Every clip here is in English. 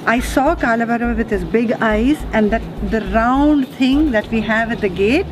I saw Kalabhairava with his big eyes and the round thing that we have at the gate.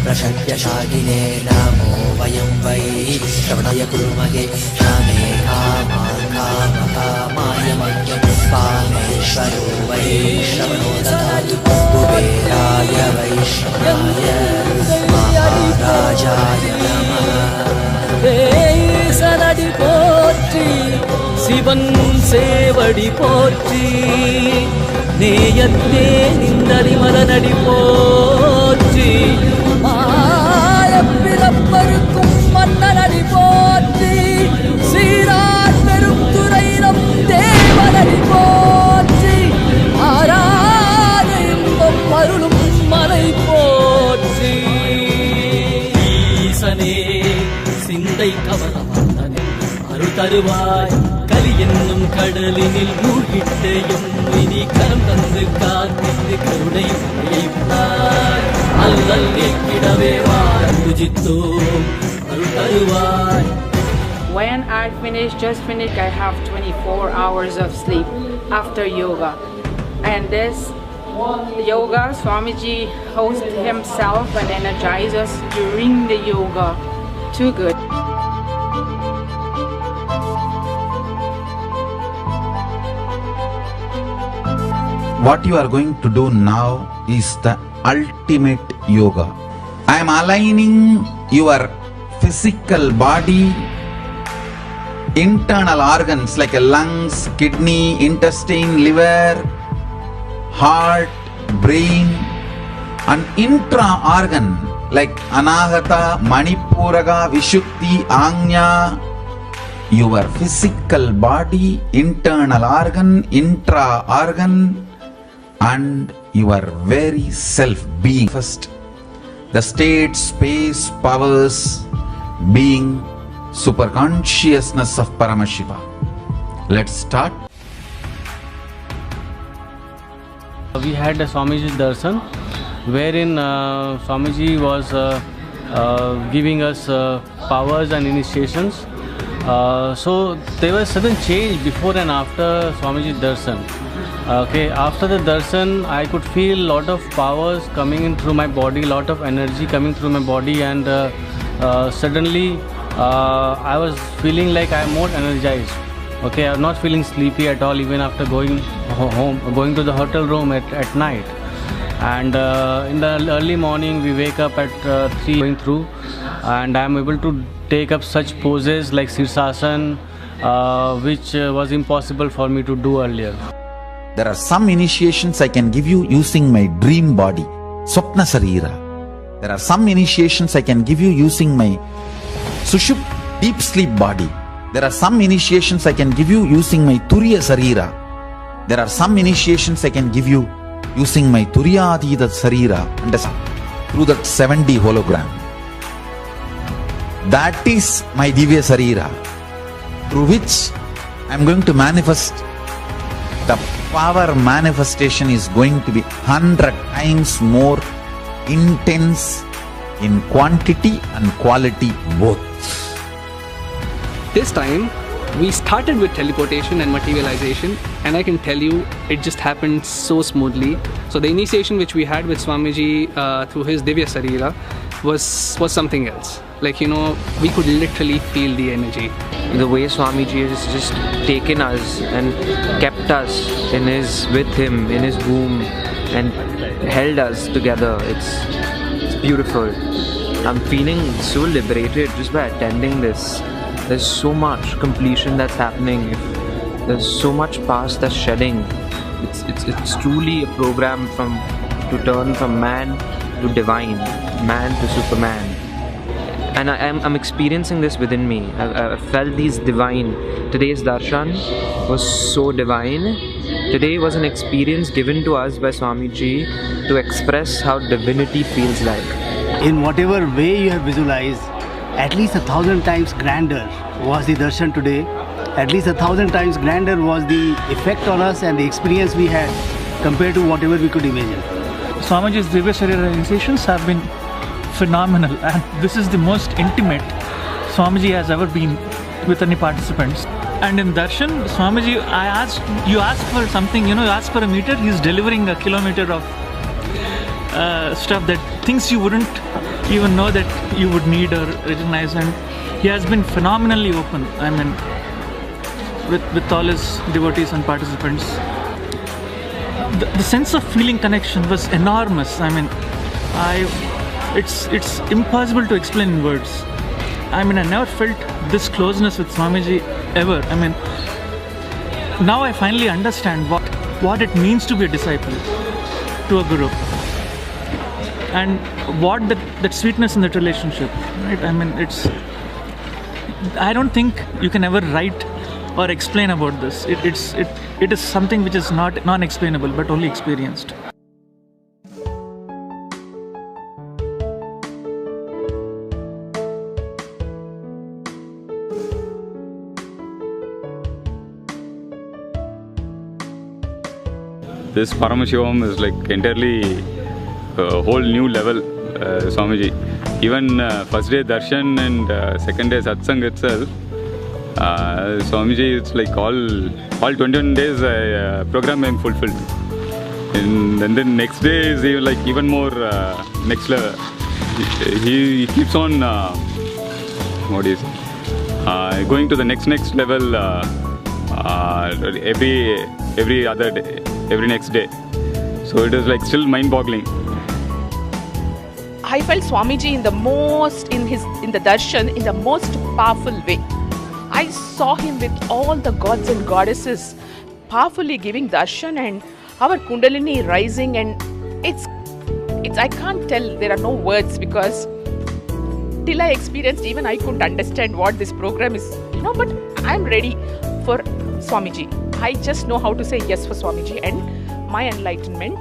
प्रशक्यशालिने नमो वयं वै श्रवणाय कुर्महे श्यामे कामाय मह्यं कामेश्वरो वै श्रवणो ददातु कुबेराय वैश्रवणाय महाराजाय नमः सनडि पोற்றி சிவன் சேவடி போற்றி நேயத்தே நின்னடி மலனடி போற்றி மாயப்பிறப்பருக்கும் மன்னனடி போற்றி சீரார் பெரும் துறையினம் தேவனடி போற்றி ஆராத இன்பம் அருளும் மலை போற்றி ஈசனே சிந்தை கவலவந்தனே அருள் தருவாய் கலி என்னும் கடலினில் மூழ்கிட்டேயும் இனி கரம் தந்து காத்திட்டு கருணை செய்வாய் அல்லல் நீக்கிடவே வாருஜித்தோ அருள் தருவாய். When I just finished, I have 24 hours of sleep after yoga. And this yoga, Swamiji hosts himself and energizes us during the yoga. Too good. What you are going to do now is the ultimate yoga. I am aligning your physical body, internal organs like lungs, kidney, intestine, liver, heart, brain, and intra organ like Anahata, Manipuraga, Vishuddhi, Agnya. Your physical body, internal organ, intra organ, and your very self being first. The state, space, powers, being, super consciousness of Paramashiva. Let's start. We had a Swamiji Darshan wherein Swamiji was giving us powers and initiations. So there was sudden change before and after Swamiji Darshan. Okay, after the darshan, I could feel lot of powers coming in through my body, lot of energy coming through my body, and suddenly I was feeling like I am more energized. Okay, I am not feeling sleepy at all, even after going home, going to the hotel room at night. And in the early morning, we wake up at 3 going through, and I am able to take up such poses like Sirsasana, which was impossible for me to do earlier. There are some initiations I can give you using my dream body, Swapna Sarira. There are some initiations I can give you using my Sushup, deep sleep body. There are some initiations I can give you using my Turiya Sarira. There are some initiations I can give you using my Turiyadida Sarira. Understand? Through that 7D hologram. That is my Divya Sarira, through which I am going to manifest. The power manifestation is going to be 100 times more intense in quantity and quality both. This time, we started with teleportation and materialization, and I can tell you, it just happened so smoothly. So the initiation which we had with Swamiji through his Divya Sarira was something else. Like, you know, we could literally feel the energy. The way Swamiji has just taken us and kept us with him in his womb and held us together. It's beautiful. I'm feeling so liberated just by attending this. There's so much completion that's happening. There's so much past that's shedding. It's truly a program to turn from man to divine, man to Superman. And I'm experiencing this within me. I felt these divine. Today's darshan was so divine. Today was an experience given to us by Swamiji to express how divinity feels like. In whatever way you have visualized, at least 1,000 times grander was the darshan today. At least 1,000 times grander was the effect on us and the experience we had compared to whatever we could imagine. Swamiji's Divya Sarira initiations have been phenomenal, and this is the most intimate Swamiji has ever been with any participants. And in darshan, Swamiji, you asked for something, you asked for a meter, he's delivering a kilometer of stuff, that things you wouldn't even know that you would need or recognize. And he has been phenomenally open, I mean, with all his devotees and participants. The sense of feeling connection was enormous. I mean, it's impossible to explain in words. I mean, I never felt this closeness with Swamiji ever. I mean, now I finally understand what it means to be a disciple to a guru, and what that sweetness in that relationship, right? I mean, I don't think you can ever write or explain about this. It is something which is not non-explainable, but only experienced. This Paramashivam is like entirely a whole new level, Swamiji. Even first day darshan and second day satsang itself, Swamiji, it's like all 21 days program being fulfilled. And then next day is even more next level. He keeps on going to the next level every other day, every next day. So it is like still mind-boggling. I felt Swamiji in the darshan in the most powerful way. I saw him with all the gods and goddesses powerfully giving darshan, and our Kundalini rising, and it's I can't tell, there are no words, because till I experienced, even I couldn't understand what this program is, but I'm ready for Swamiji. I just know how to say yes for Swamiji and my enlightenment,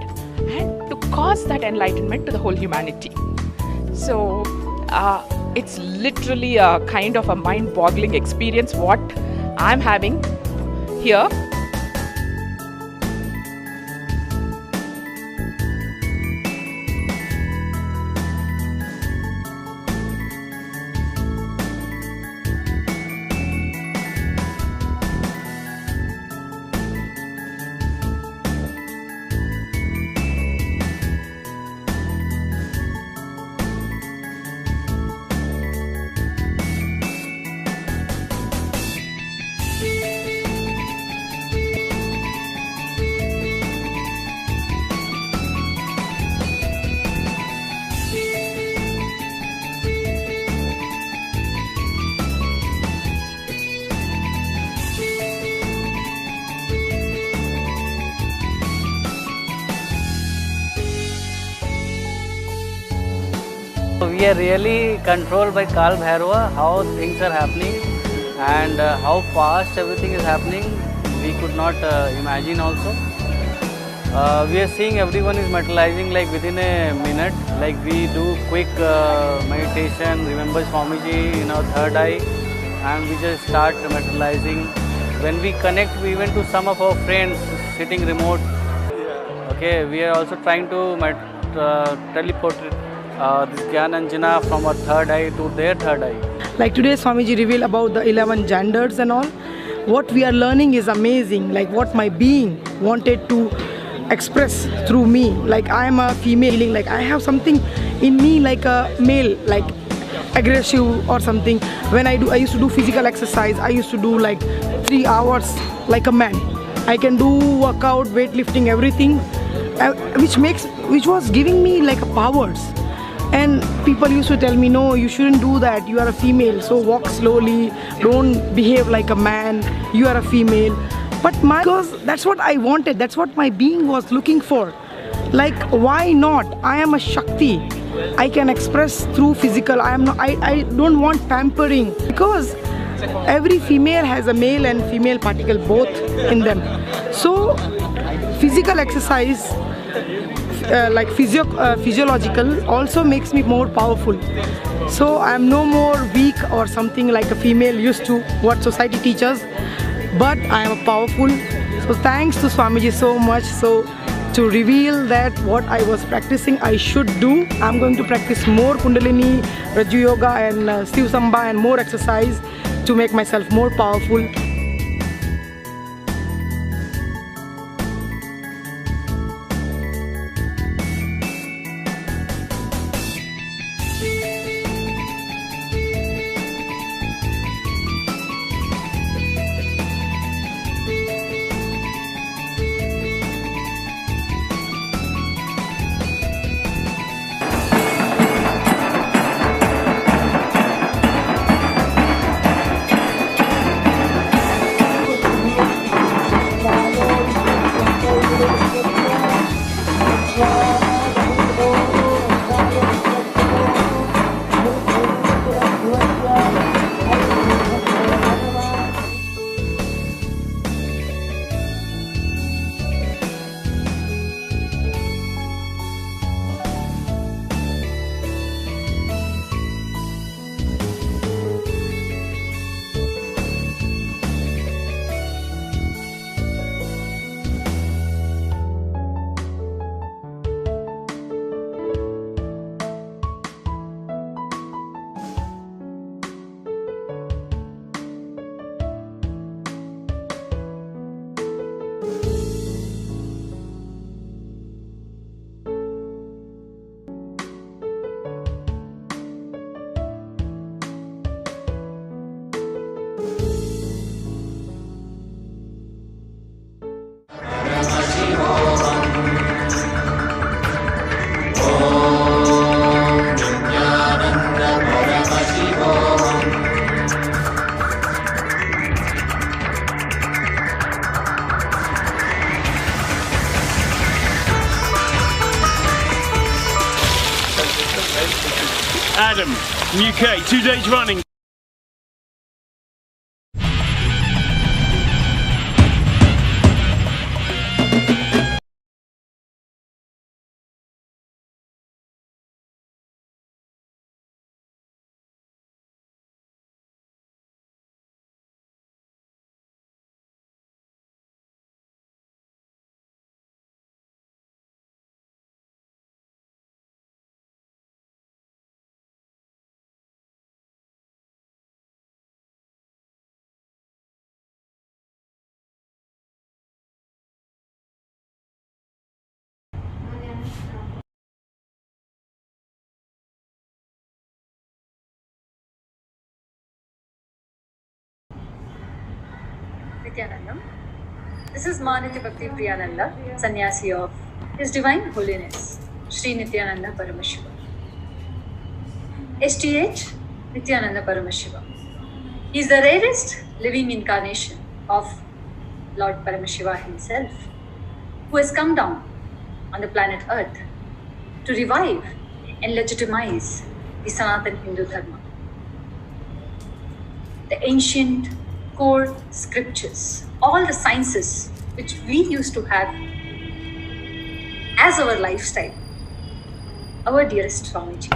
and to cause that enlightenment to the whole humanity. So it's literally a kind of a mind-boggling experience what I'm having here. We are really controlled by Kal Bhairava, how things are happening and how fast everything is happening. We could not imagine also. We are seeing everyone is materializing like within a minute. Like we do quick meditation, remember Swamiji in our third eye, and we just start materializing. When we connect even to some of our friends sitting remote, okay, we are also trying to teleport this Gyananjana from our third eye to their third eye. Like today Swamiji revealed about the 11 genders and all. What we are learning is amazing, like what my being wanted to express through me. Like I am a female, like I have something in me like a male, like aggressive or something. When I used to do physical exercise, I used to do like 3 hours like a man. I can do workout, weightlifting, everything, which was giving me like powers. And people used to tell me, no, you shouldn't do that, you are a female, so walk slowly, don't behave like a man, you are a female. But because that's what I wanted, that's what my being was looking for. Like, why not? I am a Shakti. I can express through physical. I don't want pampering, because every female has a male and female particle both in them. So physical exercise, like physiological, also makes me more powerful. So I am no more weak or something like a female used to, what society teaches, but I am powerful. So thanks to Swamiji so much. So to reveal that what I was practicing I should do, I'm going to practice more Kundalini, Raju Yoga and Shiv Samba and more exercise to make myself more powerful. Adam, UK, 2 days running. Nityanandam. This is Manitya Bhakti Priyananda, Sannyasi of His Divine Holiness, Sri Nityananda Paramashiva. STH Nityananda Paramashiva. He is the rarest living incarnation of Lord Paramashiva himself, who has come down on the planet Earth to revive and legitimize the Sanatana Hindu Dharma. The ancient core scriptures, all the sciences which we used to have as our lifestyle, our dearest Swamiji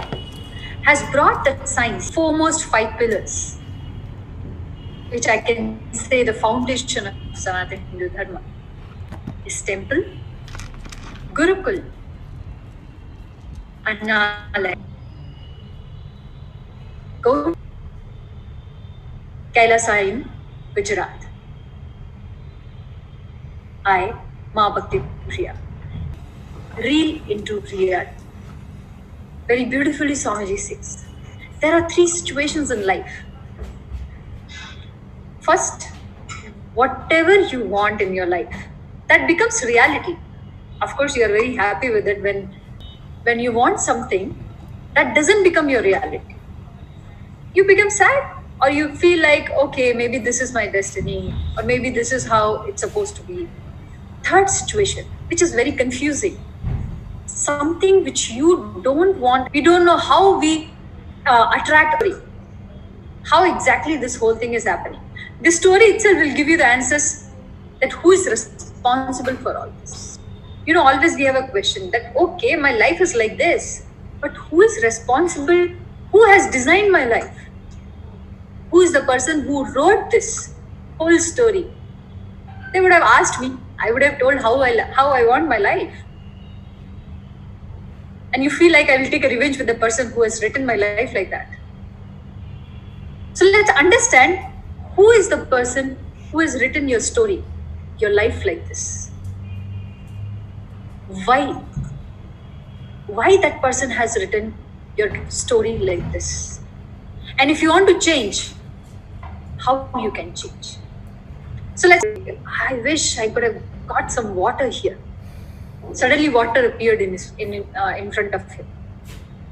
has brought that science, foremost 5 pillars, which I can say the foundation of Sanatana Hindu Dharma is temple, Gurukul, Annalaya, Go, Kailasayam, Gujarat. I, Ma Bhakti Priya, reel into reality. Very beautifully Swamiji says, there are 3 situations in life. First, whatever you want in your life, that becomes reality. Of course, you are very happy with it when you want something that doesn't become your reality. You become sad, or you feel like, okay, maybe this is my destiny, or maybe this is how it's supposed to be. Third situation, which is very confusing. Something which you don't want, we don't know how we attract, how exactly this whole thing is happening. This story itself will give you the answers that who is responsible for all this. You know, always we have a question that, okay, my life is like this, but who is responsible? Who has designed my life? Who is the person who wrote this whole story? They would have asked me. I would have told how I want my life. And you feel like I will take a revenge with the person who has written my life like that. So let's understand who is the person who has written your story, your life like this. Why? Why that person has written your story like this? And if you want to change, how you can change? So I wish I could have got some water here. Suddenly water appeared in front of him.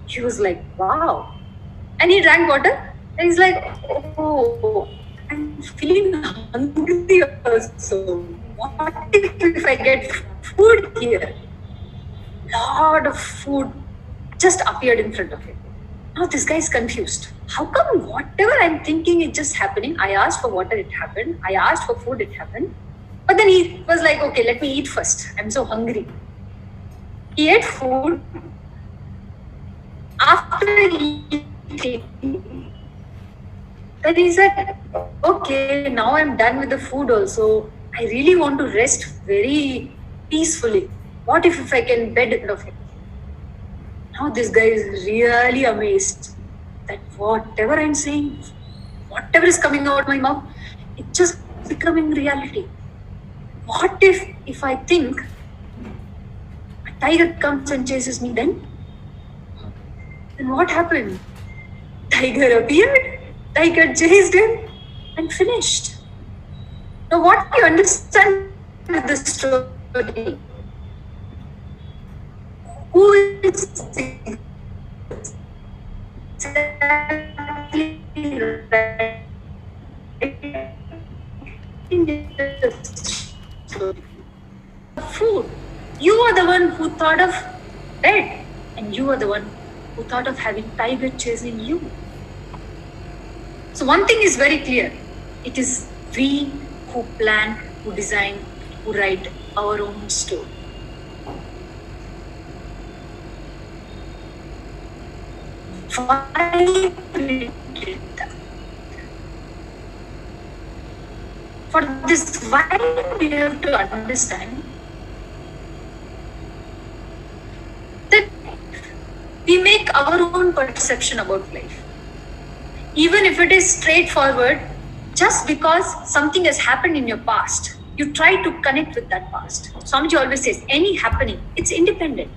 He was like, wow. And he drank water and he's like, oh, I'm feeling hungry also. What if I get food here? Lot of food just appeared in front of him. Now this guy is confused. How come whatever I'm thinking is just happening? I asked for water, it happened. I asked for food, it happened. But then he was like, okay, let me eat first. I'm so hungry. He ate food. After eating, then he said, okay, now I'm done with the food also. I really want to rest very peacefully. What if I can bed in front of him? Now this guy is really amazed that whatever I'm saying, whatever is coming out of my mouth, it's just becoming reality. What if I think a tiger comes and chases me then? Then what happened? Tiger appeared, tiger chased him and finished. Now what do you understand with this story? Who is exactly right in this story? Food. You are the one who thought of bed, and you are the one who thought of having tiger chasing you. So one thing is very clear. It is we who plan, who design, who write our own story. Why we did that? For this, why we have to understand that we make our own perception about life. Even if it is straightforward, just because something has happened in your past, you try to connect with that past. Swamiji always says, any happening, it's independent.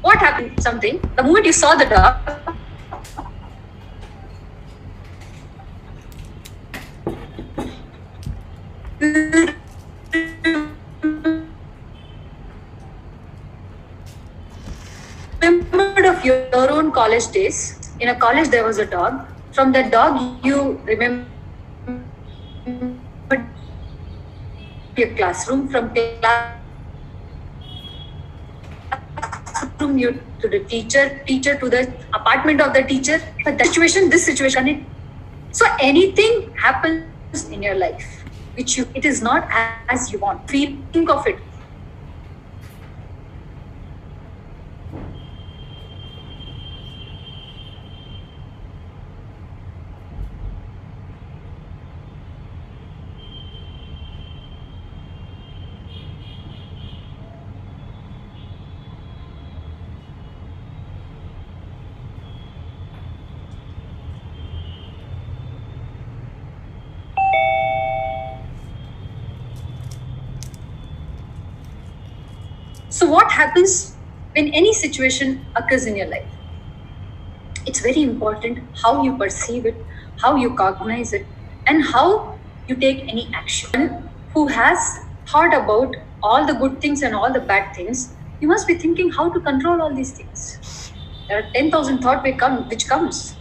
What happened? Something. The moment you saw the dog, remembered of your own college days. In a college, there was a dog. From that dog, you remember your classroom. From class classroom, you to the teacher to the apartment of the teacher. But that situation, this situation, so anything happens in your life which it is not as you want. Think of it. So what happens when any situation occurs in your life? It's very important how you perceive it, how you cognize it, and how you take any action. One who has thought about all the good things and all the bad things, you must be thinking how to control all these things. There are 10,000 thoughts which comes.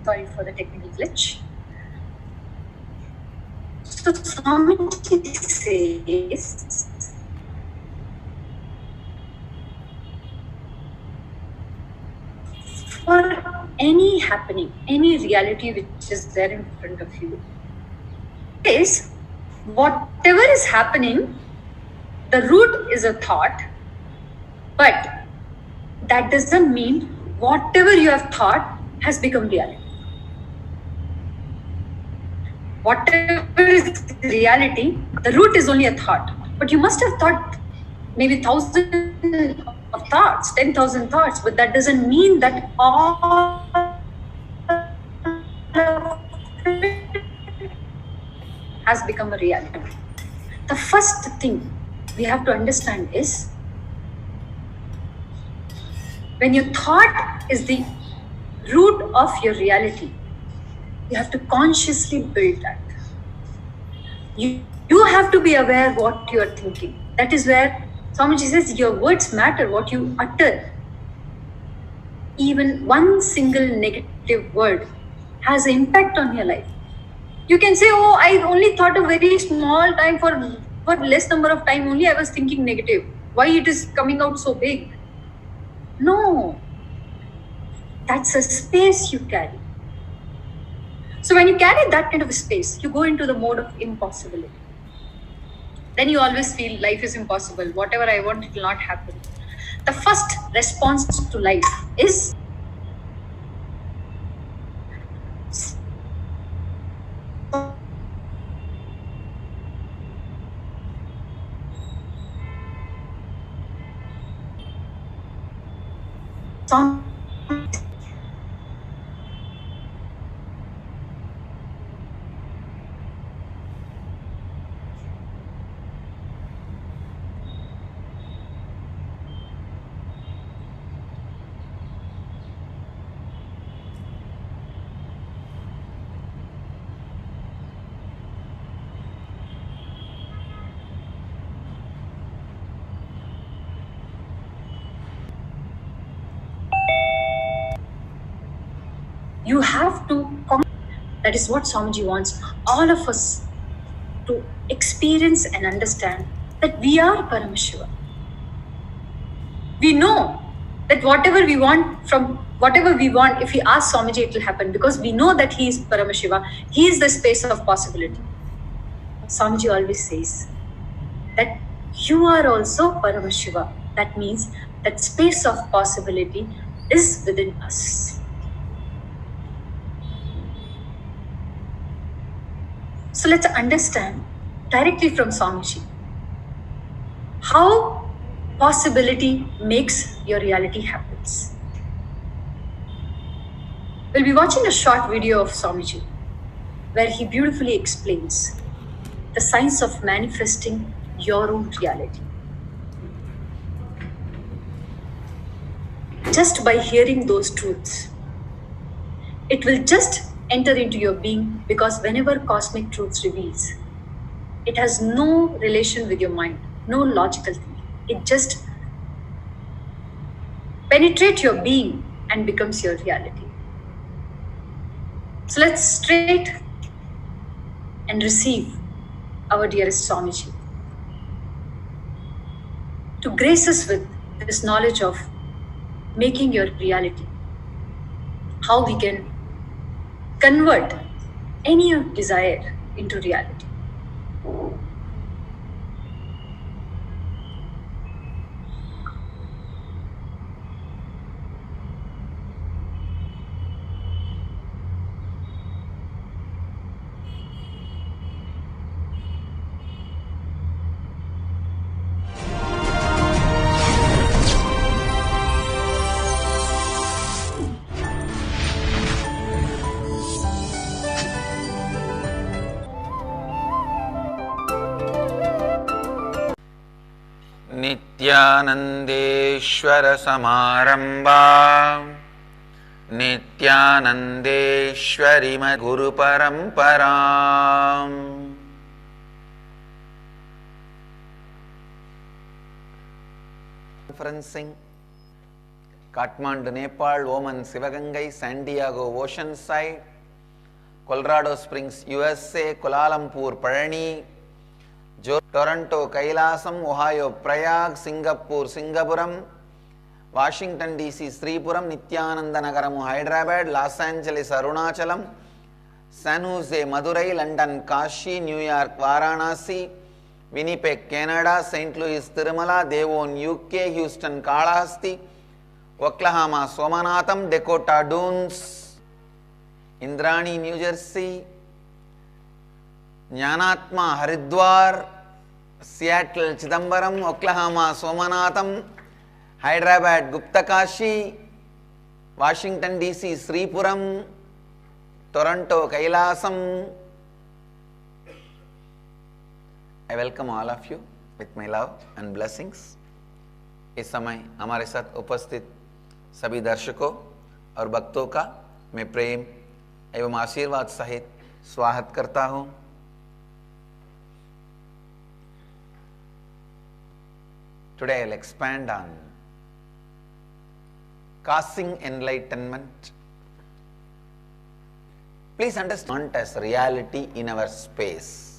Sorry for the technical glitch. So Swamiji says, for any happening, any reality which is there in front of you, is whatever is happening, the root is a thought, but that doesn't mean whatever you have thought has become reality. Whatever is reality, the root is only a thought. But you must have thought maybe 1,000 of thoughts, 10,000 thoughts, but that doesn't mean that all has become a reality. The first thing we have to understand is, when your thought is the root of your reality, you have to consciously build that. You have to be aware what you are thinking. That is where Swamiji says your words matter, what you utter. Even one single negative word has an impact on your life. You can say, oh, I only thought a very small time, for less number of time only I was thinking negative. Why it is coming out so big? No. That's a space you carry. So when you carry that kind of a space, you go into the mode of impossibility. Then you always feel life is impossible. Whatever I want, it will not happen. The first response to life is you have to, that is what Swamiji wants all of us to experience and understand, that we are Paramashiva. We know that whatever we want, if we ask Swamiji, it will happen, because we know that he is Paramashiva. He is the space of possibility. Swamiji always says that you are also Paramashiva. That means that space of possibility is within us. So let's understand directly from Swamiji how possibility makes your reality happens. We'll be watching a short video of Swamiji where he beautifully explains the science of manifesting your own reality. Just by hearing those truths, it will just enter into your being, because whenever cosmic truths reveals, it has no relation with your mind, no logical thing. It just penetrates your being and becomes your reality. So let's straight and receive our dearest Swamiji to grace us with this knowledge of making your reality, how we can convert any desire into reality. नित्यानंदेश्वर समारंभा नित्यानंदेश्वरी गुरु परंपरा Conferencing Kathmandu, Nepal, Oman, Sivagangai, San Diego, Oceanside, Colorado Springs, USA, Kuala Lumpur, Parani, Toronto, Kailasam, Ohio, Prayag, Singapore, Singapuram, Washington DC, Sripuram, Nityananda Nagaram, Hyderabad, Los Angeles, Arunachalam, San Jose, Madurai, London, Kashi, New York, Varanasi, Winnipeg, Canada, St. Louis, Tirumala, Devon, UK, Houston, Kalahasti, Oklahoma, Somanatham, Dakota Dunes, Indrani, New Jersey, Jnanatma, Haridwar, Seattle, Chidambaram, Oklahoma, Somanatham, Hyderabad, Guptakashi, Washington DC, Sripuram, Toronto, Kailasam. I welcome all of you with my love and blessings. इस समय हमारे साथ उपस्थित सभी दर्शकों और भक्तों का मैं प्रेम एवं आशीर्वाद सहित स्वागत करता हूँ। Today I will expand on causing enlightenment. Please understand as reality in our space.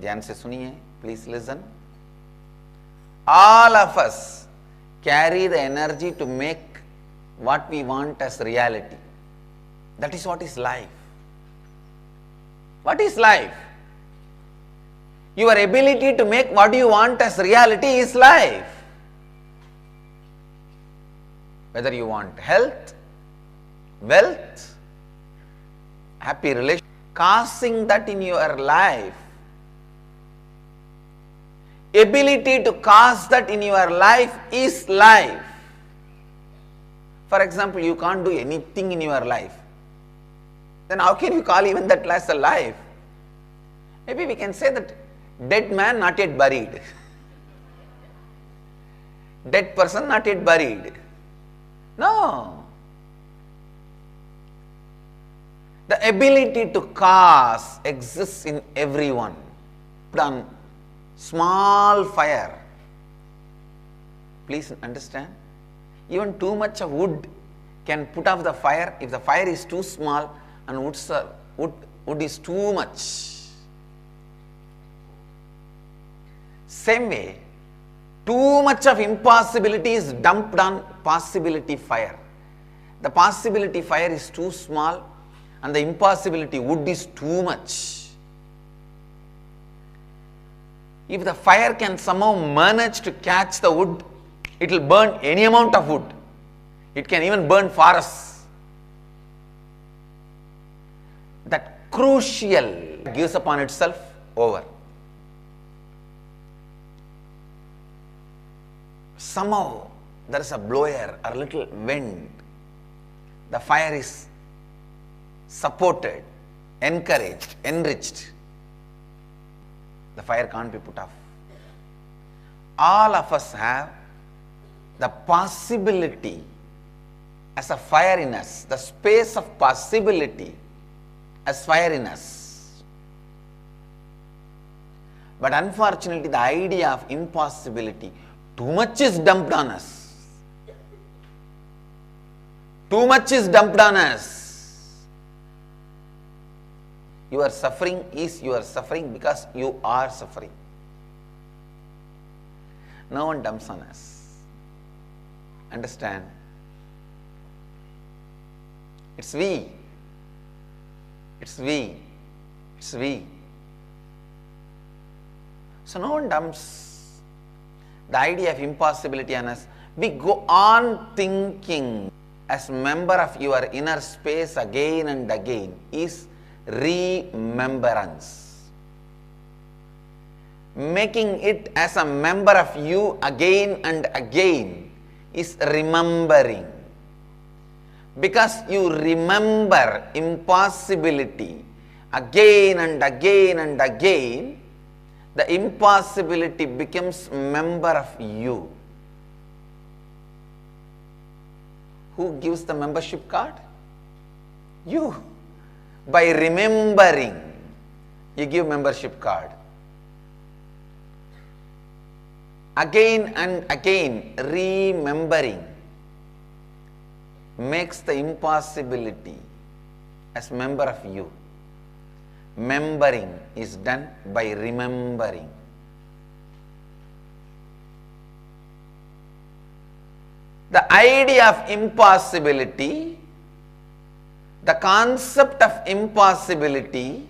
ध्यान से सुनिए, please listen. All of us carry the energy to make what we want as reality. That is what is life. What is life? Your ability to make what you want as reality is life. Whether you want health, wealth, happy relationship, causing that in your life, ability to cause that in your life is life. For example, you can't do anything in your life. Then how can you call even that as a life? Maybe we can say that dead man not yet buried. Dead person not yet buried. No. The ability to cause exists in everyone. Done. Small fire. Please understand. Even too much of wood can put off the fire if the fire is too small and wood is too much. Same way, too much of impossibility is dumped on possibility fire. The possibility fire is too small and the impossibility wood is too much. If the fire can somehow manage to catch the wood, it will burn any amount of wood. It can even burn forests. That crucial, gives upon itself over. Somehow there is a blower or a little wind. The fire is supported, encouraged, enriched. The fire can't be put off. All of us have the possibility as a fire in us, the space of possibility as fire in us. But unfortunately, the idea of impossibility, too much is dumped on us. Too much is dumped on us. Your suffering is your suffering because you are suffering. No one dumps on us. Understand? It's we. It's we. It's we. So no one dumps the idea of impossibility on us. We go on thinking as member of your inner space again and again is remembrance. Making it as a member of you again and again is remembering. Because you remember impossibility again and again and again, the impossibility becomes member of you. Who gives the membership card? You. By remembering, you give membership card. Again and again, remembering makes the impossibility as member of you. Membering is done by remembering. The idea of impossibility, the concept of impossibility,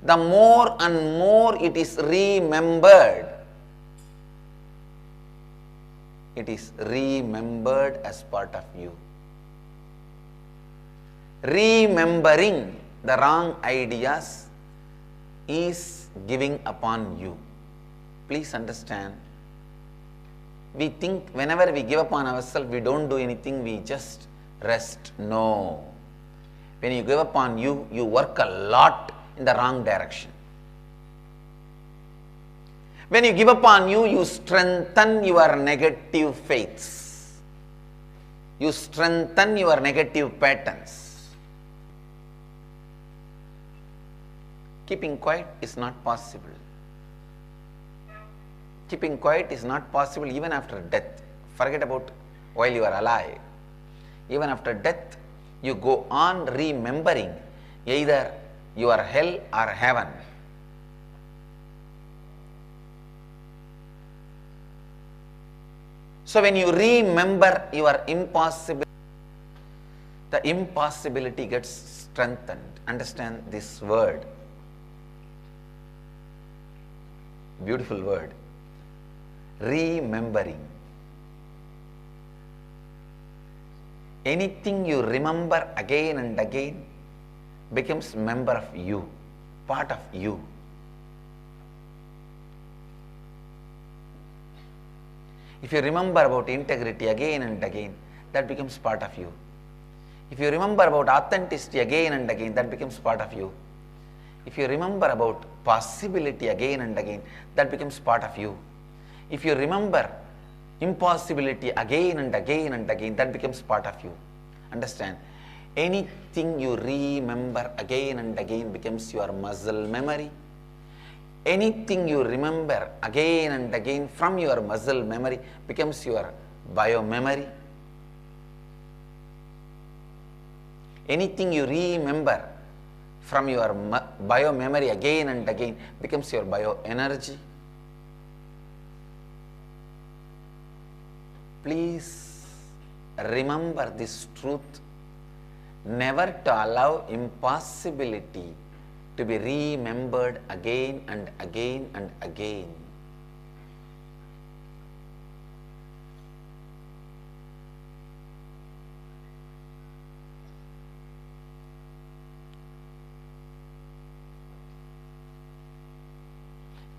the more and more it is remembered, it is remembered as part of you. Remembering the wrong ideas is giving upon you. Please understand. We think whenever we give upon ourselves, we don't do anything, we just rest. No. When you give upon you, you work a lot in the wrong direction. When you give upon you, you strengthen your negative faiths. You strengthen your negative patterns. Keeping quiet is not possible. Keeping quiet is not possible even after death. Forget about while you are alive. Even after death, you go on remembering either your hell or heaven. So when you remember your impossibility, the impossibility gets strengthened. Understand this word. Beautiful word. Remembering. Anything you remember again and again becomes member of you, part of you. If you remember about integrity again and again, that becomes part of you. If you remember about authenticity again and again, that becomes part of you. If you remember about possibility again and again, that becomes part of you. If you remember impossibility again and again and again, that becomes part of you. Understand? Anything you remember again and again becomes your muscle memory. Anything you remember again and again from your muscle memory becomes your bio memory. Anything you remember from your bio memory again and again becomes your bio energy. Please remember this truth, never to allow impossibility to be remembered again and again and again.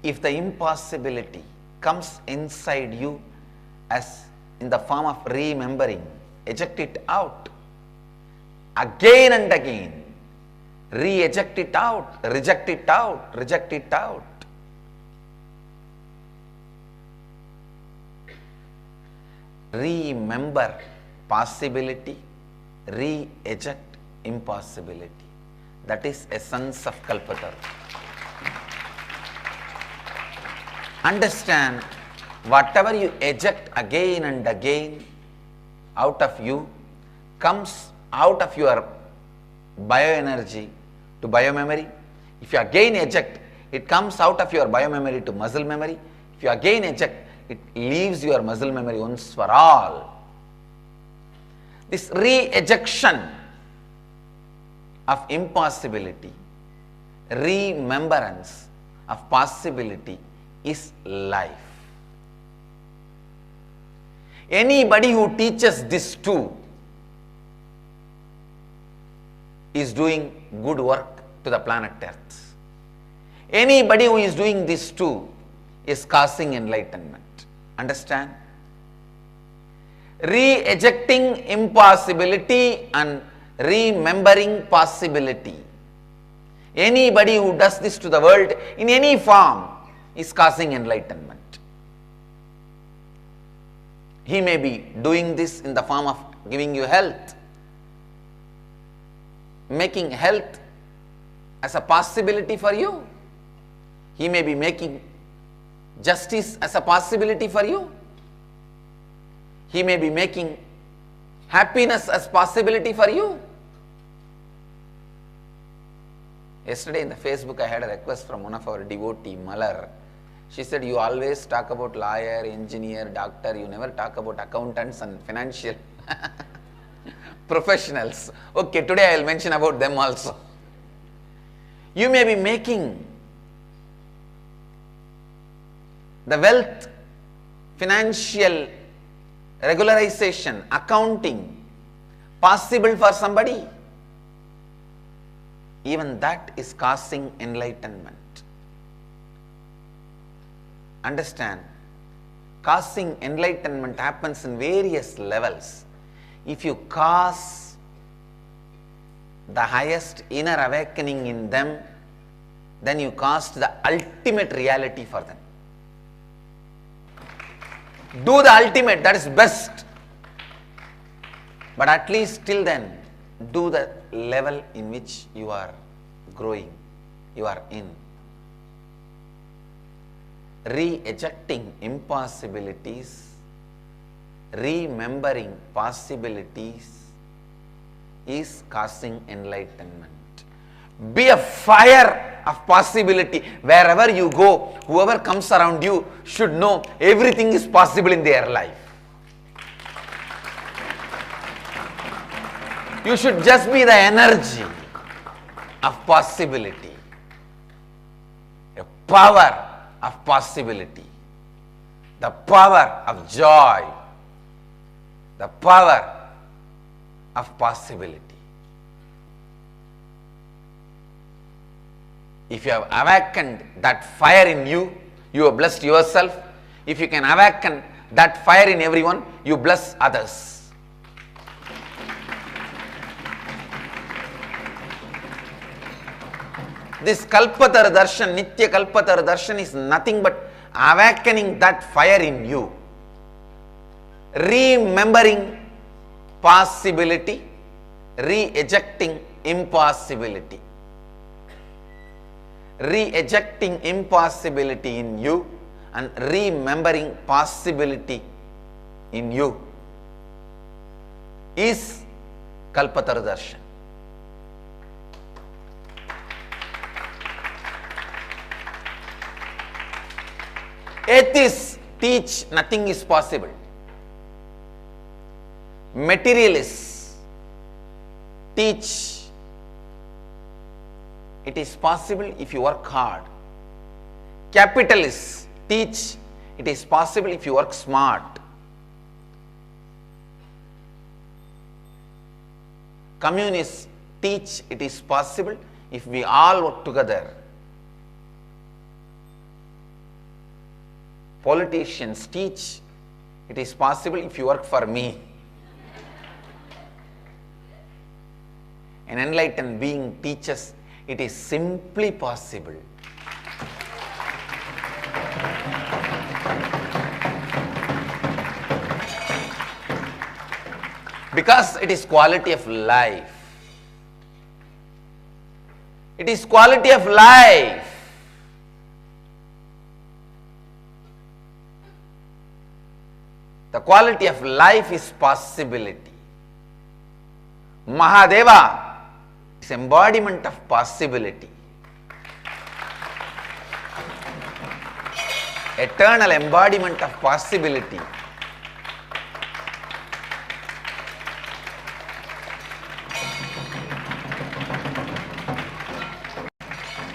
if the impossibility comes inside you as in the form of remembering, eject it out again and again. Re-eject it out, reject it out, reject it out. Remember possibility, re-eject impossibility. That is essence of Kalpataru. Understand, whatever you eject again and again out of you comes out of your bioenergy to biomemory. If you again eject, it comes out of your biomemory to muscle memory. If you again eject, it leaves your muscle memory once for all. This re-ejection of impossibility, remembrance of possibility is life. Anybody who teaches this too is doing good work to the planet Earth. Anybody who is doing this too is causing enlightenment. Understand? Re-ejecting impossibility and remembering possibility. Anybody who does this to the world in any form is causing enlightenment. He may be doing this in the form of giving you health, making health as a possibility for you. He may be making justice as a possibility for you. He may be making happiness as possibility for you. Yesterday in the Facebook I had a request from one of our devotee, Malar. She said, you always talk about lawyer, engineer, doctor, you never talk about accountants and financial professionals. Okay, today I will mention about them also. You may be making the wealth, financial regularization, accounting possible for somebody. Even that is causing enlightenment. Understand, causing enlightenment happens in various levels. If you cause the highest inner awakening in them, then you caused the ultimate reality for them. Do the ultimate, that is best. But at least till then, do the level in which you are growing, you are in. Re-ejecting impossibilities, remembering possibilities is causing enlightenment. Be a fire of possibility. Wherever you go, whoever comes around you should know everything is possible in their life. You should just be the energy of possibility, a power of possibility, the power of joy, the power of possibility. If you have awakened that fire in you, you have blessed yourself. If you can awaken that fire in everyone, you bless others. This Kalpataru Darshan, Nitya Kalpataru Darshan is nothing but awakening that fire in you. Remembering possibility, re-ejecting impossibility. Re-ejecting impossibility in you and remembering possibility in you is Kalpataru Darshan. Atheists teach nothing is possible. Materialists teach it is possible if you work hard. Capitalists teach it is possible if you work smart. Communists teach it is possible if we all work together. Politicians teach it is possible if you work for me. An enlightened being teaches it is simply possible. Because it is quality of life. It is quality of life. The quality of life is possibility. Mahadeva is embodiment of possibility. Eternal embodiment of possibility.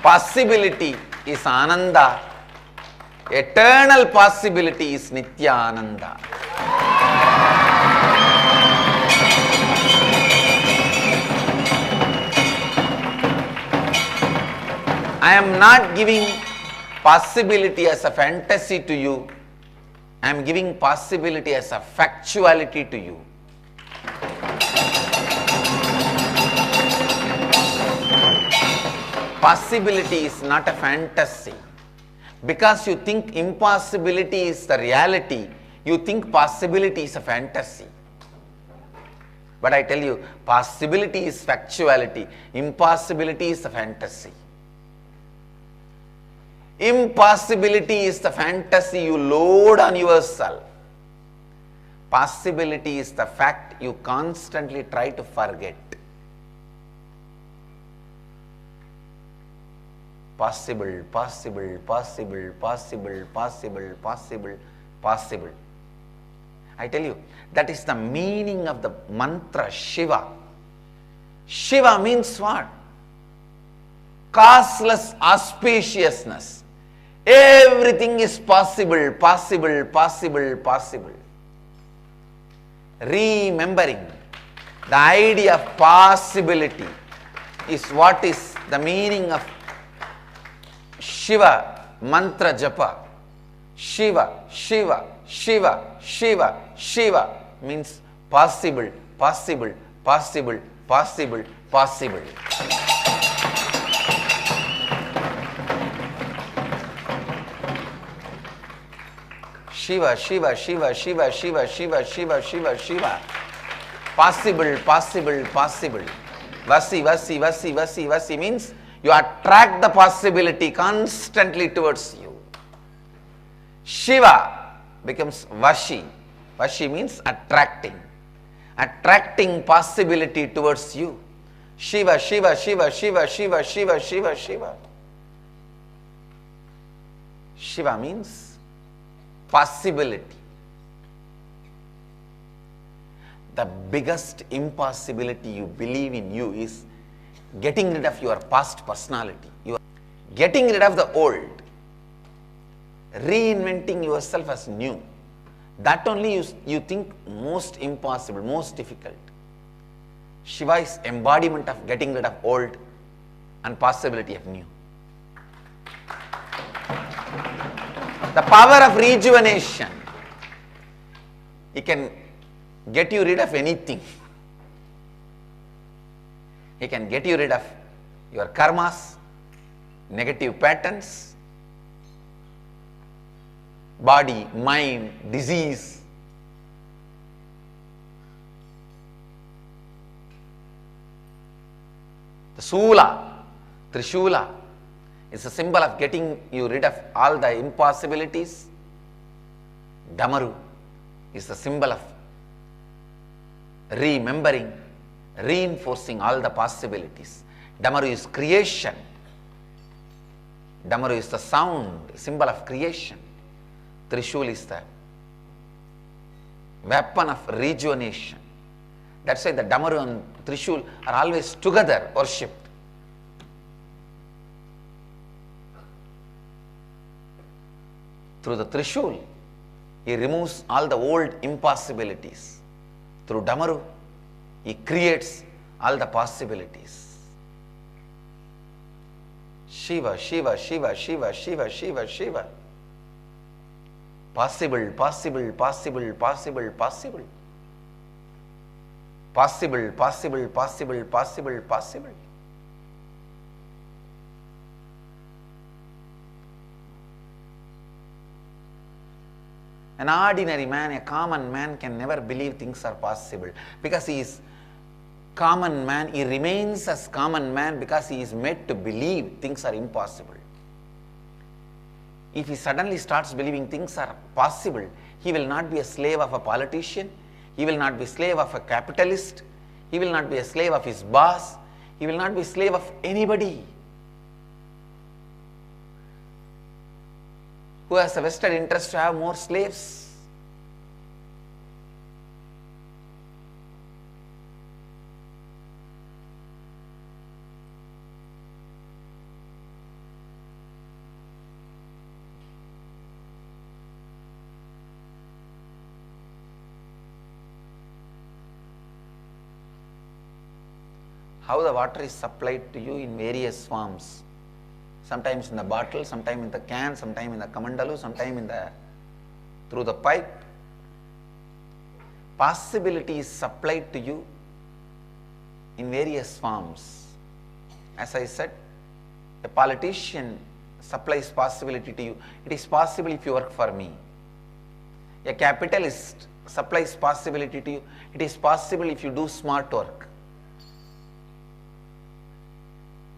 Possibility is Ananda. Eternal possibility is Nitya Ananda. I am not giving possibility as a fantasy to you. I am giving possibility as a factuality to you. Possibility is not a fantasy. Because you think impossibility is the reality, you think possibility is a fantasy. But I tell you, possibility is factuality, impossibility is the fantasy. Impossibility is the fantasy you load on yourself. Possibility is the fact you constantly try to forget. Possible, possible, possible, possible, possible, possible, possible. I tell you, that is the meaning of the mantra Shiva. Shiva means what? Causeless auspiciousness. Everything is possible, possible, possible, possible. Remembering the idea of possibility is what is the meaning of Shiva mantra japa. Shiva, Shiva, Shiva, Shiva, Shiva means possible, possible, possible, possible, possible. Shiva, Shiva, Shiva, Shiva, Shiva, Shiva, Shiva, Shiva, Shiva. Possible, possible, possible. Vasi, Vasi, Vasi, Vasi, Vasi means you attract the possibility constantly towards you. Shiva becomes Vashi. Vashi means attracting. Attracting possibility towards you. Shiva, Shiva, Shiva, Shiva, Shiva, Shiva, Shiva, Shiva. Shiva means possibility. The biggest impossibility you believe in you is getting rid of your past personality. You are getting rid of the old, reinventing yourself as new. That only you think most impossible, most difficult. Shiva is embodiment of getting rid of old and possibility of new. The power of rejuvenation. He can get you rid of anything. He can get you rid of your karmas, negative patterns, body, mind, disease. The Sula, Trishula, is a symbol of getting you rid of all the impossibilities. Damaru is the symbol of remembering, reinforcing all the possibilities. Damaru is creation. Damaru is the sound, symbol of creation. Trishul is the weapon of rejuvenation. That's why the Damaru and Trishul are always together worshipped. Through the Trishul, he removes all the old impossibilities. Through Damaru, he creates all the possibilities. Shiva, Shiva, Shiva, Shiva, Shiva, Shiva, Shiva. Possible, possible, possible, possible, possible. Possible, possible, possible, possible, possible. An ordinary man, a common man can never believe things are possible because he is common man. He remains as common man because he is made to believe things are impossible. If he suddenly starts believing things are possible, he will not be a slave of a politician, he will not be a slave of a capitalist, he will not be a slave of his boss, he will not be a slave of anybody who has a vested interest to have more slaves. How the water is supplied to you in various forms. Sometimes in the bottle, sometimes in the can, sometimes in the kamandalu, sometimes through the pipe. Possibility is supplied to you in various forms. As I said, a politician supplies possibility to you. It is possible if you work for me. A capitalist supplies possibility to you. It is possible if you do smart work.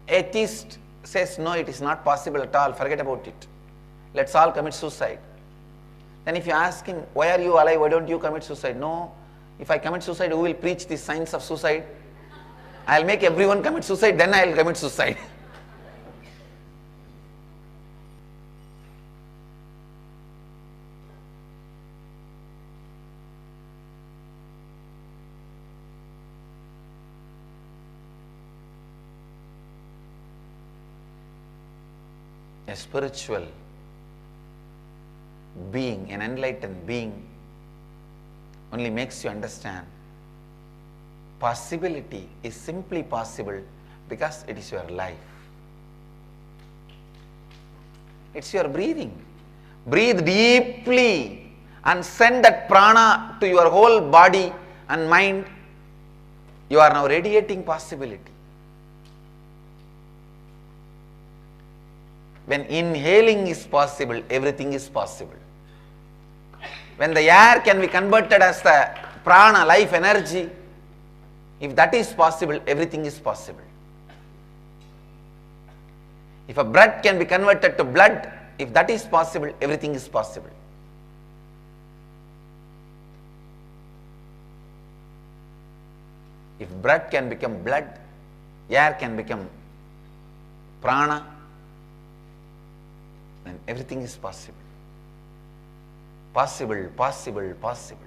Atheist says, no, it is not possible at all, forget about it. Let's all commit suicide. Then if you ask him, why are you alive, why don't you commit suicide? No, if I commit suicide, who will preach the science of suicide? I'll make everyone commit suicide, then I'll commit suicide. A spiritual being, an enlightened being, only makes you understand possibility is simply possible because it is your life. It's your breathing. Breathe deeply and send that prana to your whole body and mind. You are now radiating possibility. When inhaling is possible, everything is possible. When the air can be converted as the prana, life energy, if that is possible, everything is possible. If a breath can be converted to blood, if that is possible, everything is possible. If breath can become blood, air can become prana, then everything is possible. Possible, possible, possible.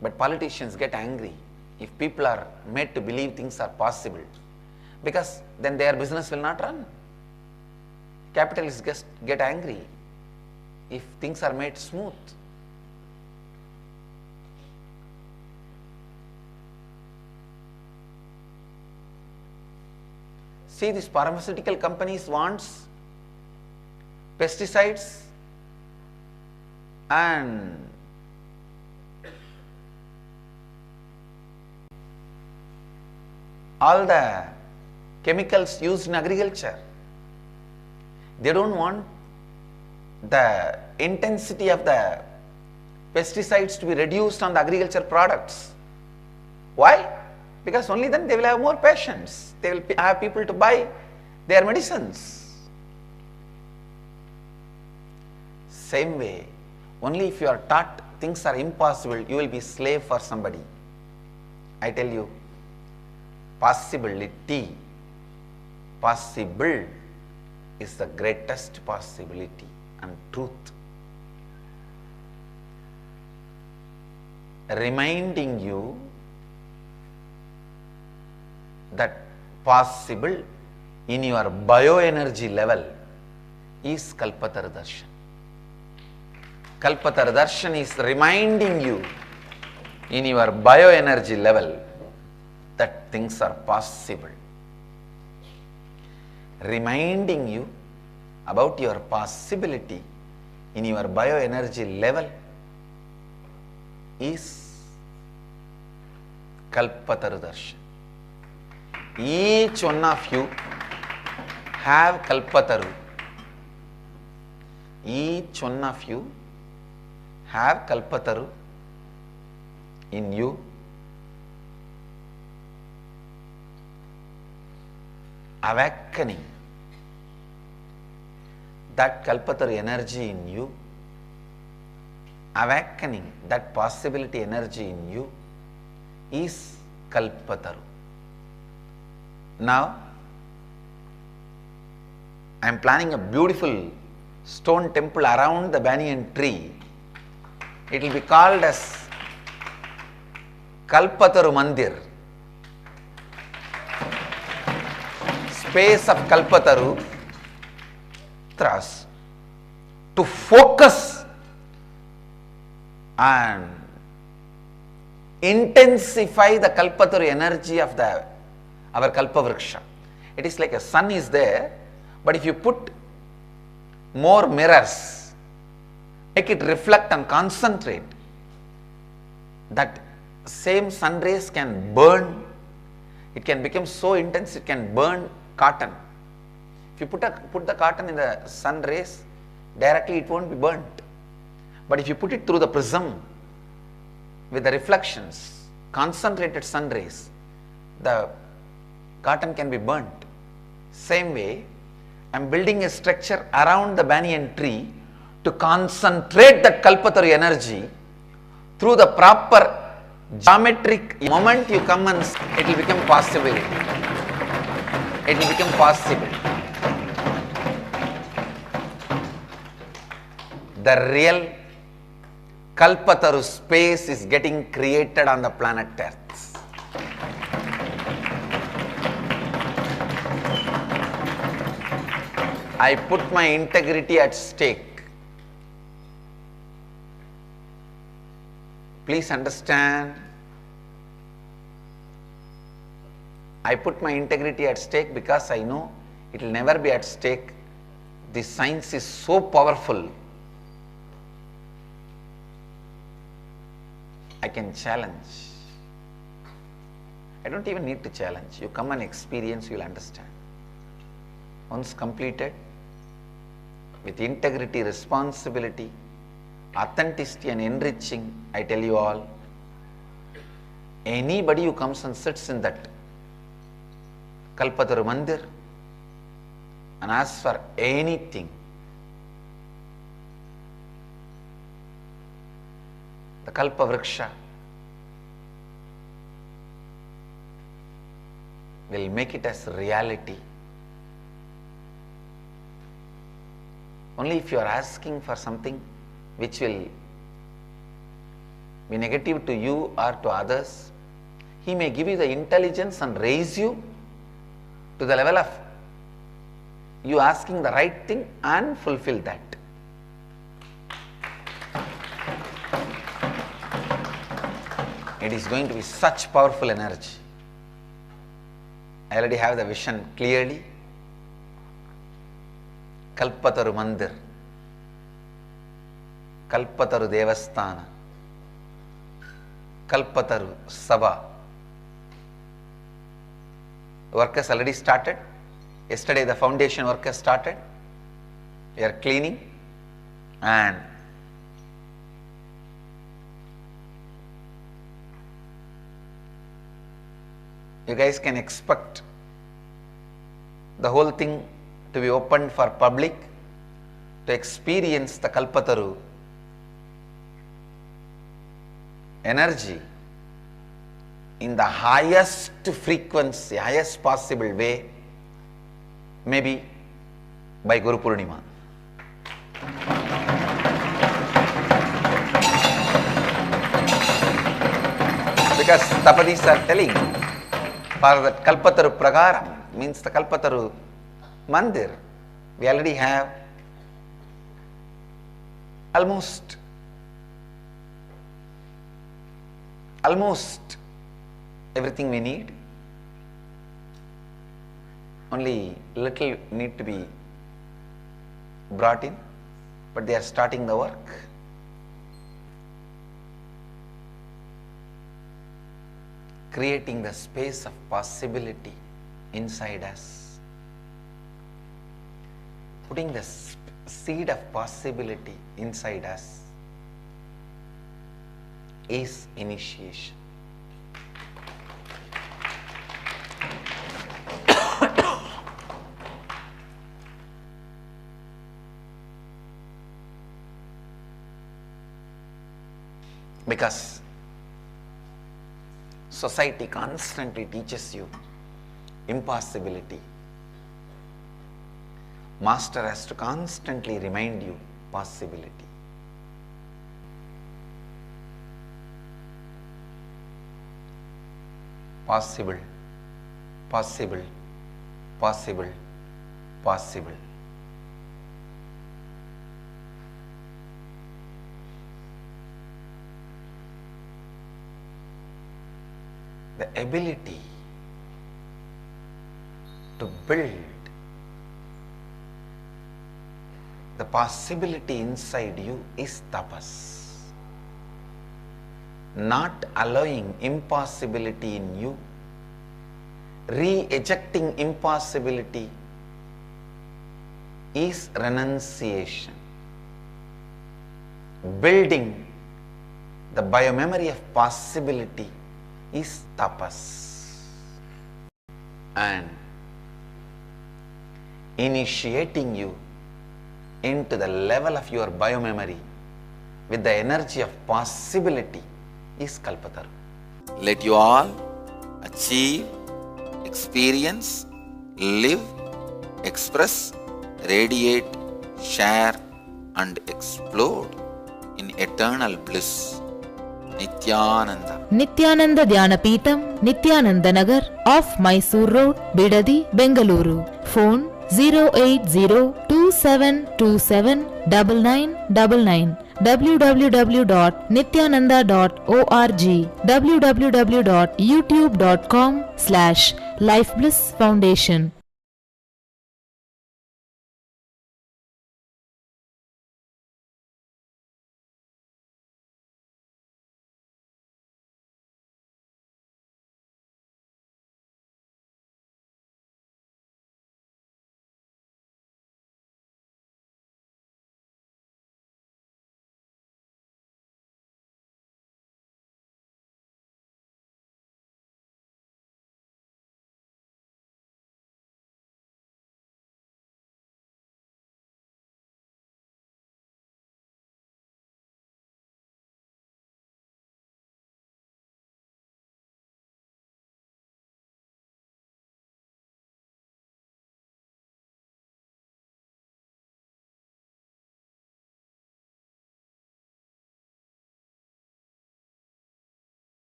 But politicians get angry if people are made to believe things are possible, because then their business will not run. Capitalists get angry if things are made smooth. See, these pharmaceutical companies wants pesticides and all the chemicals used in agriculture. They don't want the intensity of the pesticides to be reduced on the agriculture products. Why? Because only then they will have more patients. They will have people to buy their medicines. Same way, only if you are taught things are impossible, you will be slave for somebody. I tell you, possibility, possible is the greatest possibility and truth. Reminding you that possible in your bioenergy level is Kalpataru Darshan. Kalpataru Darshan is reminding you in your bioenergy level that things are possible. Reminding you about your possibility in your bioenergy level is Kalpataru Darshan. Each one of you have Kalpataru. Each one of you have Kalpataru in you. Awakening that Kalpataru energy in you, awakening that possibility energy in you is Kalpataru. Now, I am planning a beautiful stone temple around the banyan tree. It will be called as Kalpataru Mandir. Space of Kalpataru to focus and intensify the Kalpataru energy of our Kalpavriksha. It is like a sun is there, but if you put more mirrors, make it reflect and concentrate, that same sun rays can burn. It can become so intense, it can burn cotton. If you put the cotton in the sun rays, directly it won't be burnt. But if you put it through the prism with the reflections, concentrated sun rays, the cotton can be burnt. Same way, I am building a structure around the banyan tree to concentrate that Kalpataru energy through the proper geometric moment you come and it will become possibility. It will become possible. The real Kalpataru space is getting created on the planet Earth. I put my integrity at stake. Please understand. I put my integrity at stake because I know it will never be at stake. The science is so powerful. I can challenge. I don't even need to challenge. You come and experience, you will understand. Once completed, with integrity, responsibility, authenticity and enriching, I tell you all, anybody who comes and sits in that Kalpataru Mandir and asks for anything, the Kalpavriksha will make it as reality. Only if you are asking for something which will be negative to you or to others, he may give you the intelligence and raise you to the level of you asking the right thing and fulfill that. It is going to be such powerful energy. I already have the vision clearly. Kalpataru Mandir, Kalpataru Devasthana, Kalpataru Sabha. Work has already started. Yesterday the foundation work has started. We are cleaning and you guys can expect the whole thing to be opened for public to experience the Kalpataru energy in the highest frequency, highest possible way, maybe by Guru Purnima. Because Tapadis are telling for that Kalpataru Pragaram, means the Kalpataru Mandir, we already have almost everything we need. Only little need to be brought in, but they are starting the work. Creating the space of possibility inside us. Putting the seed of possibility inside us is initiation. Because society constantly teaches you impossibility. Master has to constantly remind you possibility. Possible, possible, possible, possible. The ability to build the possibility inside you is tapas. Not allowing impossibility in you, re-ejecting impossibility is renunciation. Building the biomemory of possibility is tapas. And initiating you into the level of your biomemory with the energy of possibility is Kalpataru. Let you all achieve, experience, live, express, radiate, share and explode in eternal bliss. Nityananda. Nityananda Dhyanapitham, Nityananda Nagar, off Mysore Road, Bidadi, Bengaluru. Phone 08027279999. www.nityananda.org. www.youtube.com/lifeblissfoundation.